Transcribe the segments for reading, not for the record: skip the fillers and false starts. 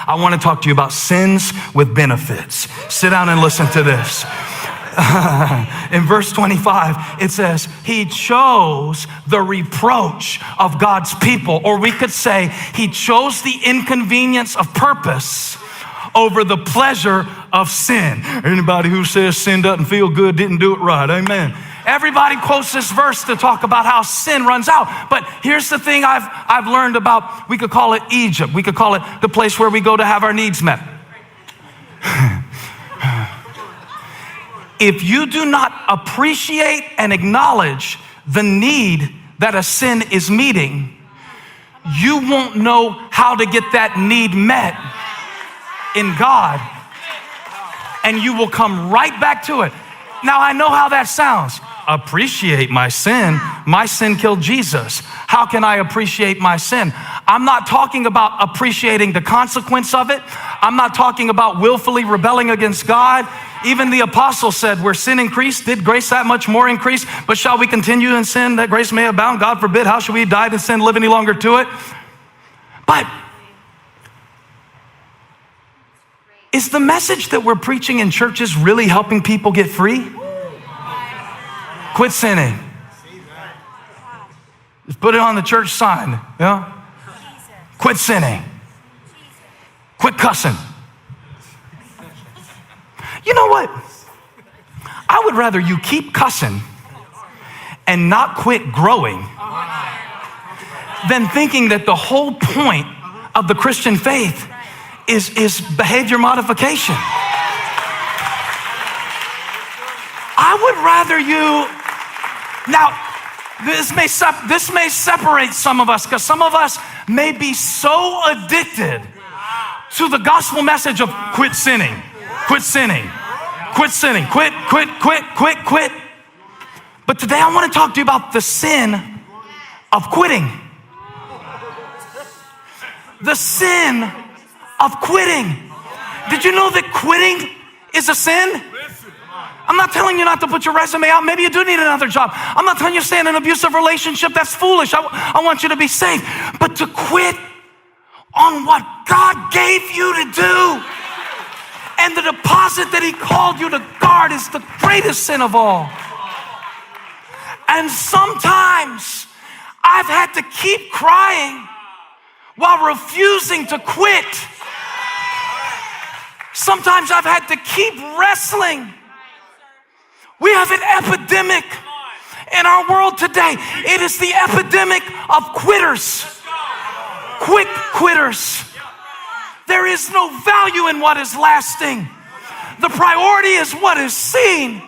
I want to talk to you about sins with benefits. Sit down and listen to this. In verse 25, it says, he chose the reproach of God's people, or we could say he chose the inconvenience of purpose over the pleasure of sin. Anybody who says sin doesn't feel good didn't do it right. Amen. Everybody quotes this verse to talk about how sin runs out. But here's the thing I've learned about, we could call it Egypt. We could call it the place where we go to have our needs met. If you do not appreciate and acknowledge the need that a sin is meeting, you won't know how to get that need met in God, and you will come right back to it. Now, I know how that sounds. Appreciate my sin. My sin killed Jesus. How can I appreciate my sin? I'm not talking about appreciating the consequence of it. I'm not talking about willfully rebelling against God. Even the apostle said, where sin increased, did grace that much more increase? But shall we continue in sin that grace may abound? God forbid. How shall we die in sin, live any longer to it? But is the message that we're preaching in churches really helping people get free? Quit sinning. Just put it on the church sign. Yeah? Quit sinning. Quit cussing. You know what? I would rather you keep cussing and not quit growing than thinking that the whole point of the Christian faith is behavior modification. I would rather you, now this may separate some of us, because some of us may be so addicted to the gospel message of quit sinning, quit sinning, quit sinning, quit. But today I want to talk to you about the sin of quitting. The sin of quitting. Did you know that quitting is a sin? I'm not telling you not to put your resume out. Maybe you do need another job. I'm not telling you to stay in an abusive relationship. That's foolish. I want you to be safe. But to quit on what God gave you to do and the deposit that he called you to guard is the greatest sin of all. And sometimes I've had to keep crying while refusing to quit. Sometimes I've had to keep wrestling. We have an epidemic in our world today. It is the epidemic of quitters. Quick quitters. There is no value in what is lasting. The priority is what is seen.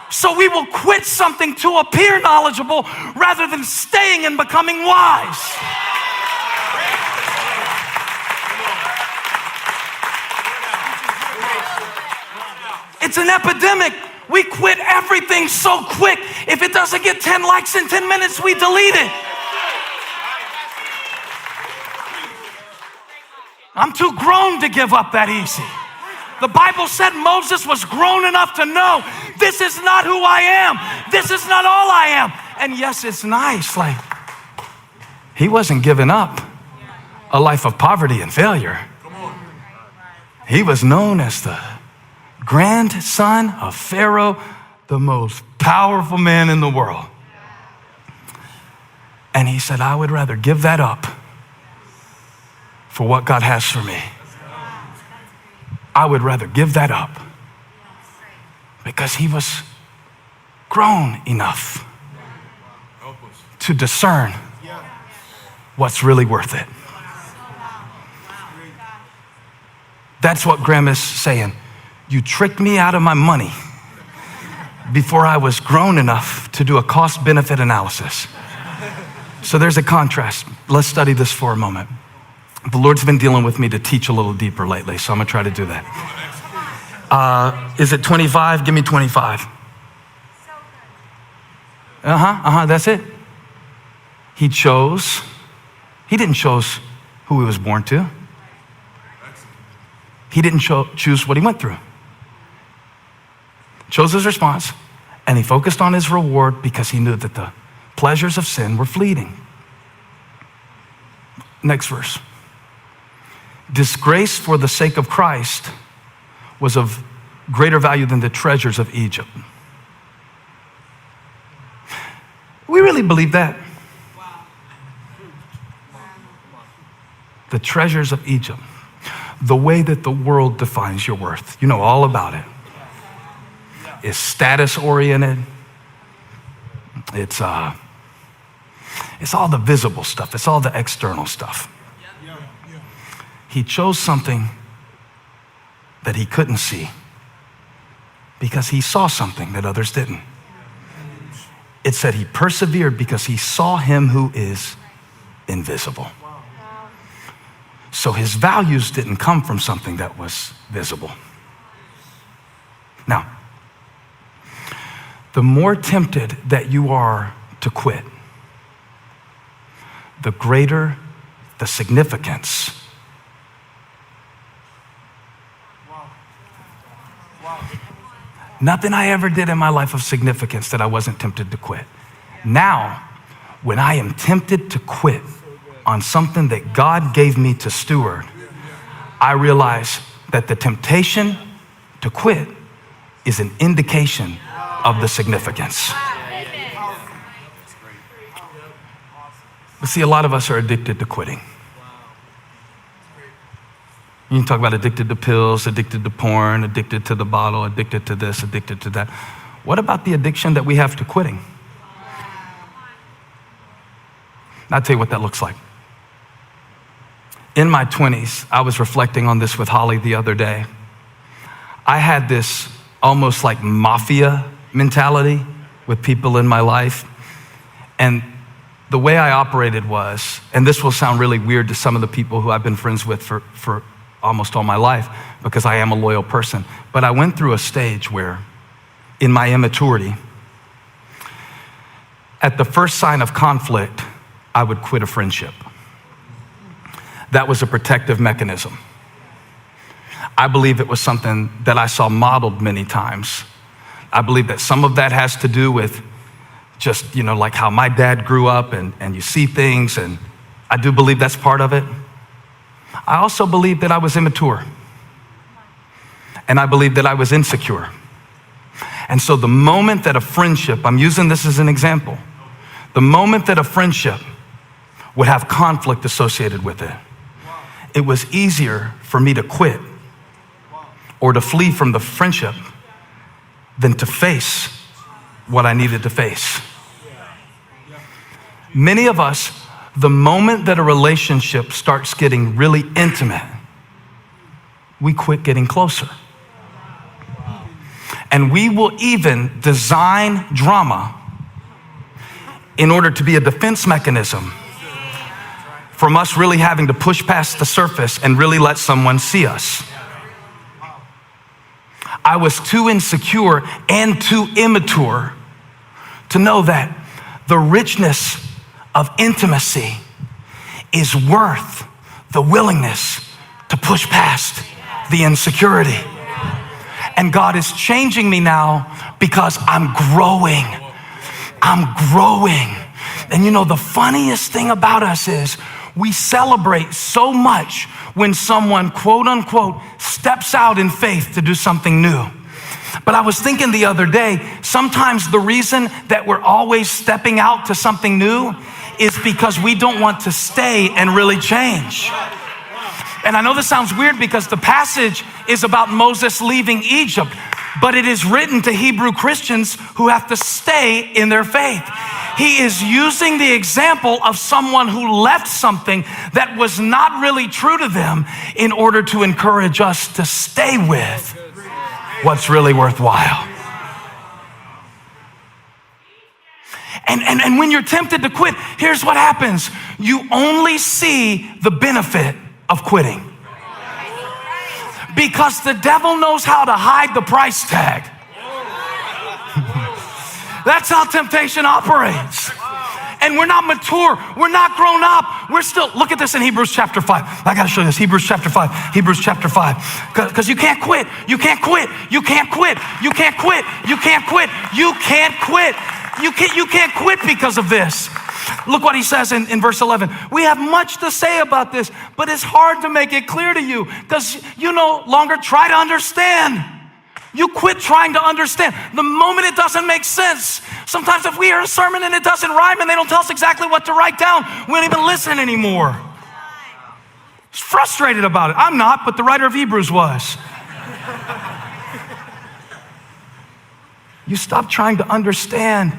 So we will quit something to appear knowledgeable rather than staying and becoming wise. It's an epidemic. We quit everything so quick. If it doesn't get 10 likes in 10 minutes, we delete it. I'm too grown to give up that easy. The Bible said Moses was grown enough to know this is not who I am. This is not all I am. And yes, it's nice. Like, he wasn't giving up a life of poverty and failure. He was known as the grandson of Pharaoh, the most powerful man in the world. And he said, I would rather give that up for what God has for me. I would rather give that up because he was grown enough to discern what's really worth it. That's what Graham is saying. You tricked me out of my money before I was grown enough to do a cost-benefit analysis. So there's a contrast. Let's study this for a moment. The Lord's been dealing with me to teach a little deeper lately, so I'm gonna try to do that. Is it 25? Give me 25. That's it. He didn't choose who he was born to. He didn't choose what he went through. Chose his response, and he focused on his reward because he knew that the pleasures of sin were fleeting. Next verse. Disgrace for the sake of Christ was of greater value than the treasures of Egypt. We really believe that. The treasures of Egypt, the way that the world defines your worth, you know all about it. It's status oriented. It's all the visible stuff. It's all the external stuff. He chose something that he couldn't see because he saw something that others didn't. It said he persevered because he saw him who is invisible. So his values didn't come from something that was visible. Now, the more tempted that you are to quit, the greater the significance. Nothing I ever did in my life of significance that I wasn't tempted to quit. Now, when I am tempted to quit on something that God gave me to steward, I realize that the temptation to quit is an indication of the significance. But see, a lot of us are addicted to quitting. You can talk about addicted to pills, addicted to porn, addicted to the bottle, addicted to this, addicted to that. What about the addiction that we have to quitting? I'll tell you what that looks like. In my 20s, I was reflecting on this with Holly the other day. I had this almost like mafia mentality with people in my life. And the way I operated was, and this will sound really weird to some of the people who I've been friends with for almost all my life, because I am a loyal person. But I went through a stage where, in my immaturity, at the first sign of conflict, I would quit a friendship. That was a protective mechanism. I believe it was something that I saw modeled many times. I believe that some of that has to do with just, like how my dad grew up and you see things, and I do believe that's part of it. I also believe that I was immature. And I believe that I was insecure. And so the moment that a friendship, I'm using this as an example, the moment that a friendship would have conflict associated with it, it was easier for me to quit or to flee from the friendship than to face what I needed to face. Many of us, the moment that a relationship starts getting really intimate, we quit getting closer. And we will even design drama in order to be a defense mechanism from us really having to push past the surface and really let someone see us. I was too insecure and too immature to know that the richness of intimacy is worth the willingness to push past the insecurity. And God is changing me now because I'm growing. I'm growing. And the funniest thing about us is we celebrate so much when someone, quote unquote, steps out in faith to do something new. But I was thinking the other day, sometimes the reason that we're always stepping out to something new is because we don't want to stay and really change. And I know this sounds weird because the passage is about Moses leaving Egypt, but it is written to Hebrew Christians who have to stay in their faith. He is using the example of someone who left something that was not really true to them in order to encourage us to stay with what's really worthwhile. And when you're tempted to quit, here's what happens. You only see the benefit of quitting. Because the devil knows how to hide the price tag. That's how temptation operates. And we're not mature. We're not grown up. We're still, look at this in Hebrews chapter 5. I got to show you this. Hebrews chapter 5. Hebrews chapter 5. Because you can't quit. You can't quit. You can't quit. You can't quit. You can't quit. You can't quit. You can't quit because of this. Look what he says in verse 11. We have much to say about this, but it's hard to make it clear to you because you no longer try to understand. You quit trying to understand. The moment it doesn't make sense. Sometimes if we hear a sermon and it doesn't rhyme and they don't tell us exactly what to write down, we don't even listen anymore. It's frustrated about it. I'm not, but the writer of Hebrews was. You stop trying to understand.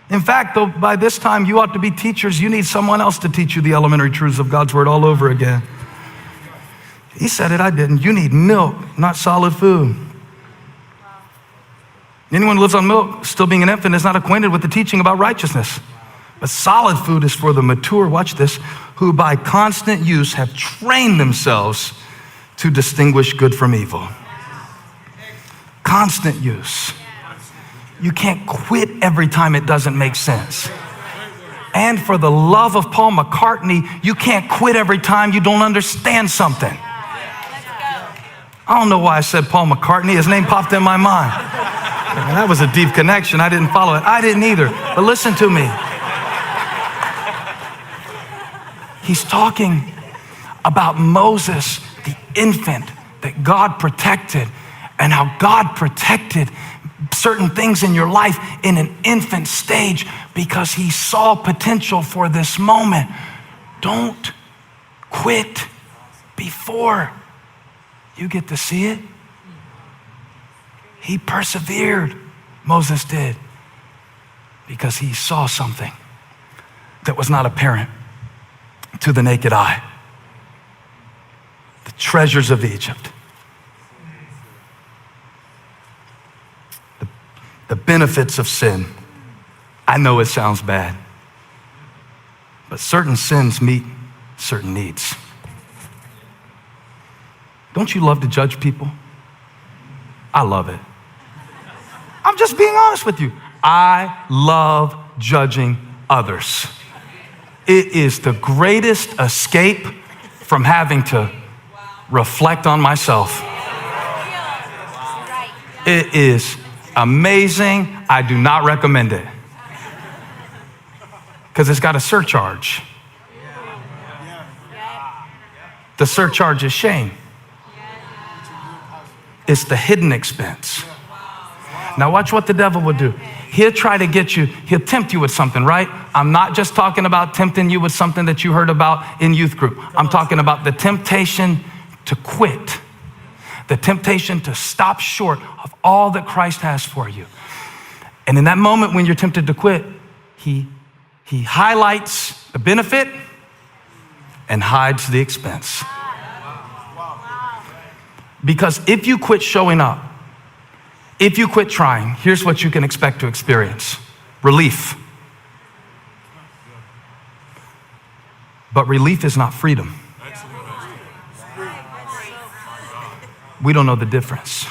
In fact, though, by this time you ought to be teachers. You need someone else to teach you the elementary truths of God's word all over again. He said it, I didn't. You need milk, not solid food. Anyone who lives on milk, still being an infant, is not acquainted with the teaching about righteousness. But solid food is for the mature, watch this, who by constant use have trained themselves to distinguish good from evil. Constant use. You can't quit every time it doesn't make sense. And for the love of Paul McCartney, you can't quit every time you don't understand something. I don't know why I said Paul McCartney. His name popped in my mind. That was a deep connection. I didn't follow it. I didn't either. But listen to me. He's talking about Moses, the infant that God protected, and how God protected certain things in your life in an infant stage because he saw potential for this moment. Don't quit before you get to see it. He persevered, Moses did, because he saw something that was not apparent to the naked eye. The treasures of Egypt. The benefits of sin. I know it sounds bad, but certain sins meet certain needs. Don't you love to judge people? I love it. I'm just being honest with you. I love judging others. It is the greatest escape from having to reflect on myself. It is amazing. I do not recommend it because it's got a surcharge. The surcharge is shame. It's the hidden expense. Now watch what the devil will do. He'll try to get you, he'll tempt you with something, right? I'm not just talking about tempting you with something that you heard about in youth group. I'm talking about the temptation to quit. The temptation to stop short of all that Christ has for you. And in that moment when you're tempted to quit, he highlights the benefit and hides the expense. Because if you quit showing up, if you quit trying, here's what you can expect to experience. Relief. But relief is not freedom. We don't know the difference.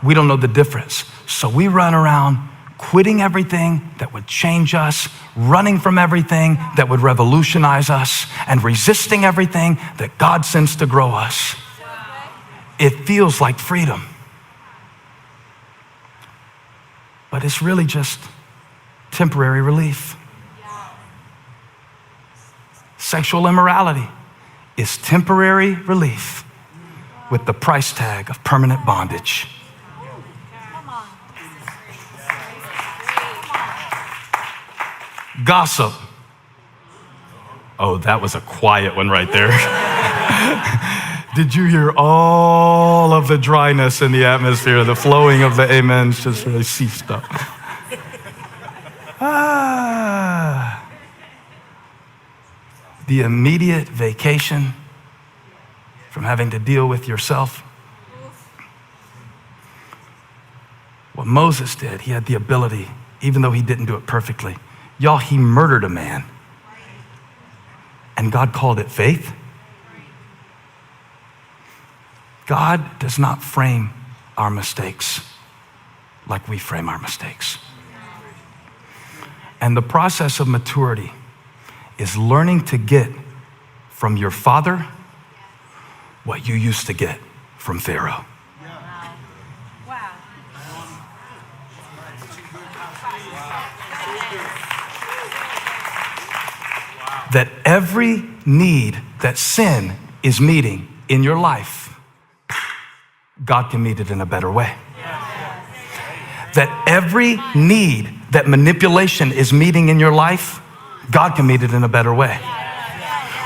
We don't know the difference. So we run around quitting everything that would change us, running from everything that would revolutionize us, and resisting everything that God sends to grow us. It feels like freedom. But it's really just temporary relief. Sexual immorality is temporary relief with the price tag of permanent bondage. Gossip. Oh, that was a quiet one right there. Did you hear all of the dryness in the atmosphere, the flowing of the amens just really ceased up? The immediate vacation from having to deal with yourself. What Moses did, he had the ability, even though he didn't do it perfectly. Y'all, he murdered a man. And God called it faith. God does not frame our mistakes like we frame our mistakes. And the process of maturity is learning to get from your father what you used to get from Pharaoh. Wow. that every need that sin is meeting in your life, God can meet it in a better way. That every need that manipulation is meeting in your life, God can meet it in a better way.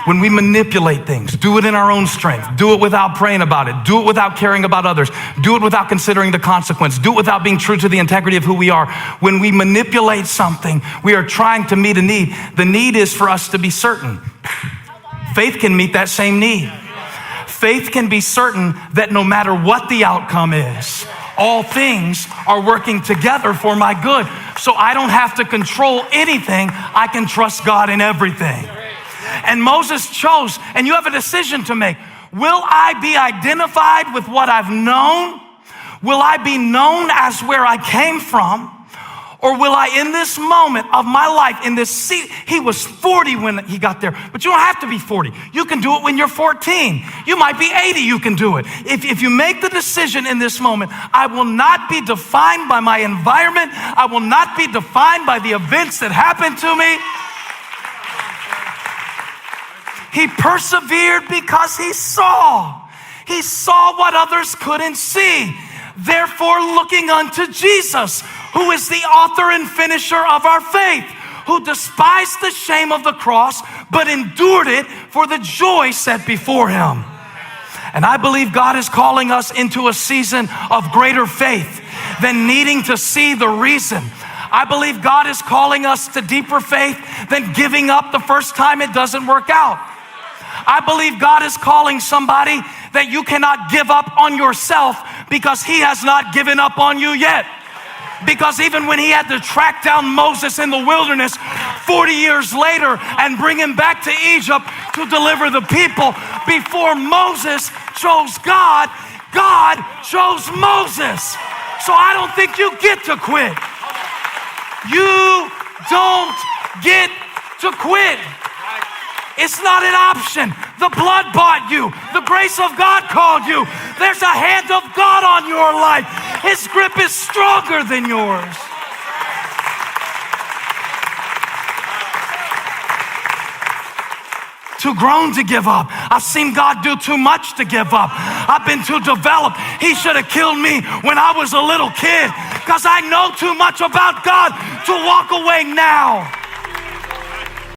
When we manipulate things, do it in our own strength, do it without praying about it, do it without caring about others, do it without considering the consequence, do it without being true to the integrity of who we are. When we manipulate something, we are trying to meet a need. The need is for us to be certain. Faith can meet that same need. Faith can be certain that no matter what the outcome is, all things are working together for my good. So I don't have to control anything. I can trust God in everything. And Moses chose, and you have a decision to make. Will I be identified with what I've known? Will I be known as where I came from? Or will I, in this moment of my life, in this seat, he was 40 when he got there, but you don't have to be 40. You can do it when you're 14. You might be 80, you can do it. If you make the decision in this moment, I will not be defined by my environment. I will not be defined by the events that happened to me. He persevered because he saw. He saw what others couldn't see. Therefore, looking unto Jesus, who is the author and finisher of our faith, who despised the shame of the cross, but endured it for the joy set before him. And I believe God is calling us into a season of greater faith than needing to see the reason. I believe God is calling us to deeper faith than giving up the first time it doesn't work out. I believe God is calling somebody that you cannot give up on yourself because he has not given up on you yet. Because even when he had to track down Moses in the wilderness 40 years later and bring him back to Egypt to deliver the people, before Moses chose God, God chose Moses. So I don't think you get to quit. You don't get to quit. It's not an option. The blood bought you. The grace of God called you. There's a hand of God on your life. His grip is stronger than yours. Too grown to give up. I've seen God do too much to give up. I've been too developed. He should have killed me when I was a little kid because I know too much about God to walk away now.